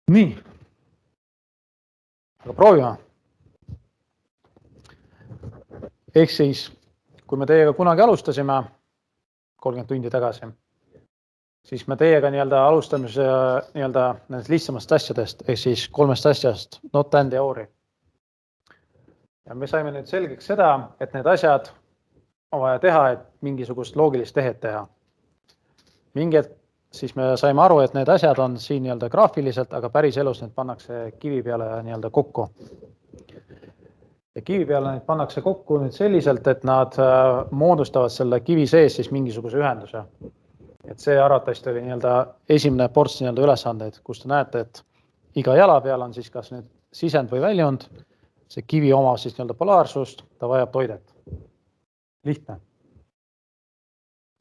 Nii, aga proovime. Ehk siis, kui me teiega kunagi alustasime 30 tundi tagasi, siis me teiega alustame nendest lihtsamast asjadest, ehk siis 3 asjast, not and ja or'i. Ja me saime nüüd selgeks seda, et need asjad on vaja teha, et mingisugust loogilist tehet teha. Siis me saime aru, et need asjad on siin graafiliselt, aga päris elus need pannakse kivi peale kokku. Ja kivi peale neid pannakse kokku nüüd selliselt, et nad moodustavad selle kivi sees siis mingisuguse ühenduse. Et see arvatavasti oli esimene ports ülesandeid, kus te näete, et iga jala peal on siis kas nüüd sisend või väljund, see kivi omab siis polaarsust, ta vajab toidet. Lihtne.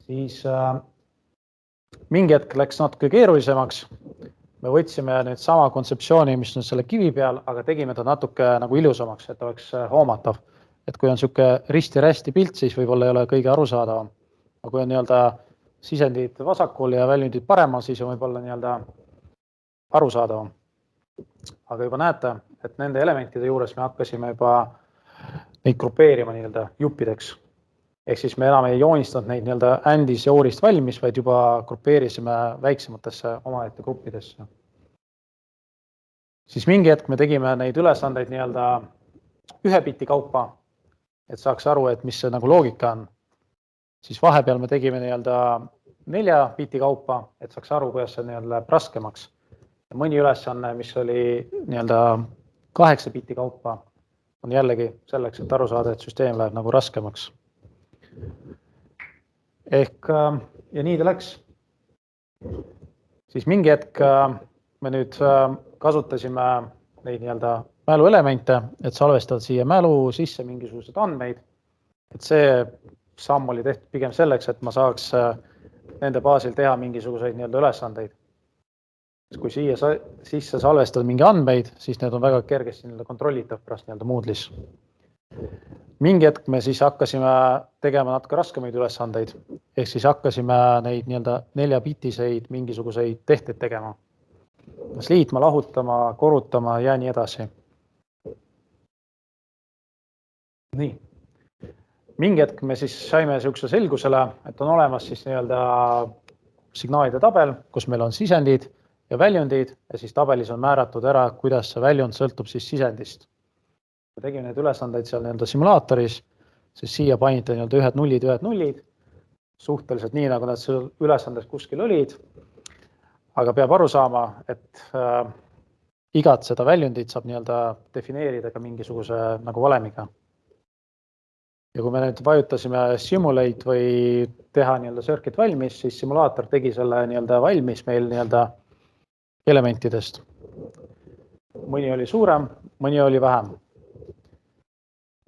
Siis mingi hetk läks natuke keerulisemaks. Me võtsime nüüd sama kontseptsiooni, mis on selle kivi peal, aga tegime ta natuke nagu ilusamaks, et oleks hoomatav. Et kui on siuke risti-rästi pilt, siis võib-olla ei ole kõige arusaadavam. Aga kui on sisendid vasakul ja väljundid paremal, siis on võib-olla arusaadavam. Aga juba näete, et nende elementide juures me hakkasime juba neid grupeerima juppideks. Ehk siis me enam ei joonistanud neid andis ja oorist valmis, vaid juba grupeerisime väiksematesse omaette gruppidesse. Siis mingi hetk me tegime neid ülesandeid ühe biti kaupa, et saaks aru, et mis see nagu loogika on. Siis vahepeal me tegime 4 biti kaupa, et saaks aru, kuidas see läheb raskemaks. Ja mõni ülesanne, mis oli 8 biti kaupa, on jällegi selleks, et aru saada, et süsteem läheb nagu raskemaks. Ehk, ja nii ta läks. Siis mingi hetk me nüüd kasutasime neid mäluelemente, et salvestada siia mälu sisse mingisugused andmeid. Et see samm oli tehtud pigem selleks, et ma saaks nende baasil teha mingisuguseid ülesandeid. Kui siia sisse salvestada mingi andmeid, siis need on väga kergesti kontrollitav pärast Moodle'is. Mingi hetk me siis hakkasime tegema natuke raskemaid ülesandeid, ehk siis hakkasime neid 4-bitiseid mingisuguseid tehteid tegema. Kas liitma, lahutama, korrutama ja nii edasi. Nii. Mingi hetk me siis saime siukse selgusele, et on olemas siis signaalide tabel, kus meil on sisendid ja väljundid ja siis tabelis on määratud ära, kuidas see väljund sõltub siis sisendist. Me tegime need ülesandeid seal simulaatoris, siis siia panite ühed nullid, suhteliselt nii, nagu nad seal ülesandes kuskil olid, aga peab aru saama, et igat seda väljundit saab defineerida ka mingisuguse nagu valemiga. Ja kui me nüüd vajutasime simulate või teha circuit valmis, siis simulaator tegi selle valmis meil elementidest. Mõni oli suurem, mõni oli vähem.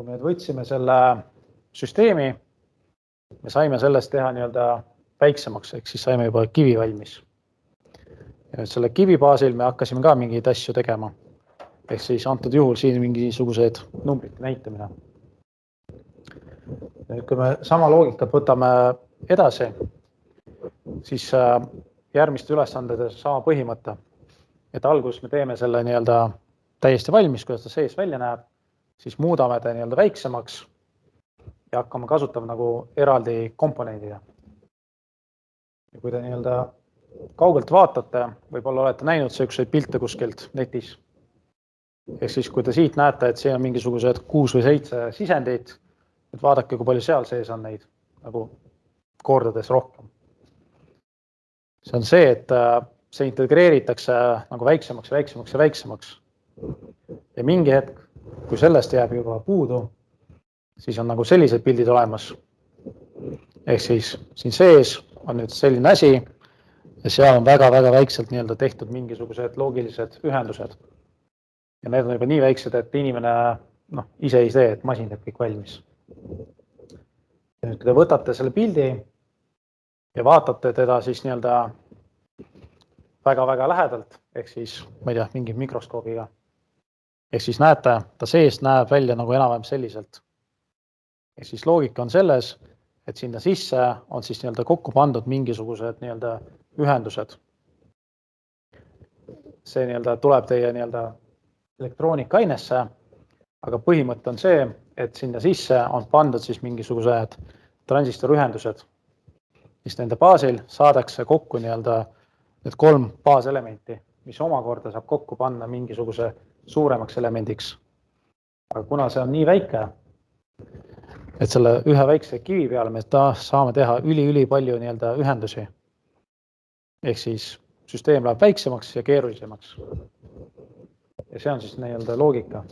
Kui me võtsime selle süsteemi, me saime sellest teha väiksemaks, ehk siis saime juba kivi valmis. Ja selle kivi baasil me hakkasime ka mingeid asju tegema. Ehk siis antud juhul siin mingisugused numbrite näitamine. Kui me sama loogikat võtame edasi, siis järgmiste ülesandades sama põhimõte. Et alguses me teeme selle täiesti valmis, kuidas ta sees välja näeb, siis muudame ta väiksemaks ja hakkame kasutama nagu eraldi komponendina. Ja kui te kaugelt vaatate, võib-olla olete näinud selliseid pilte kuskilt netis. Ehk siis, kui te siit näete, et see on mingisugused 6 või 7 sisendit, et vaadake, kui palju seal sees on neid nagu kordades rohkem. See on see, et see integreeritakse nagu väiksemaks. Ja mingi hetk, kui sellest jääb juba puudu, siis on nagu sellised pildid olemas. Ehk siis siin sees on nüüd selline asi ja seal on väga-väga väikselt tehtud mingisugused loogilised ühendused. Ja need on juba nii väiksed, et inimene ise ei tee, et masin teeb kõik valmis. Ja nüüd, kui te võtate selle pildi ja vaatate teda siis väga-väga lähedalt, ehk siis, ma ei tea, mingi mikroskoobiga. Ehk siis näete, ta seest näeb välja nagu enam-vähem selliselt. Ehk siis loogika on selles, et sinna sisse on siis kokku pandud mingisugused ühendused. see nii-öelda tuleb teie nii-öelda elektroonikainesse, aga põhimõte on see, et sinna sisse on pandud siis mingisugused transistorühendused, mis nende baasil saadakse kokku nii-öelda need 3 baaselementi, mis omakorda saab kokku panna mingisuguse suuremaks elemendiks. Aga kuna see on nii väike, et selle ühe väikse kivi peale me saame teha üli palju nii-öelda ühendusi. Ehk siis süsteem läheb väiksemaks ja keerulisemaks. Ja see on siis nii-öelda loogika.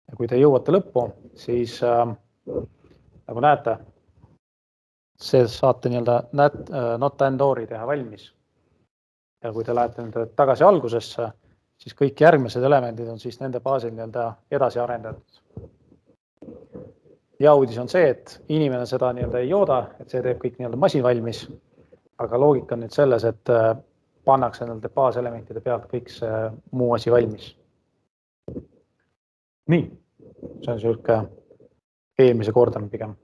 Ja kui te jõuate lõppu, siis nagu näete, see saate nii-öelda not and or'i teha valmis. Ja kui te lähete nüüd tagasi algusesse, siis kõik järgmised elemendid on siis nende baasil nii-öelda edasi arendatud. Ja uudis on see, et inimene seda nii-öelda ei jooda, et see teeb kõik nii-öelda masin valmis, aga loogika on nüüd selles, et pannakse nende baaselementide pealt kõik see muu asi valmis. Nii, see on selline eelmise kordamine pigem.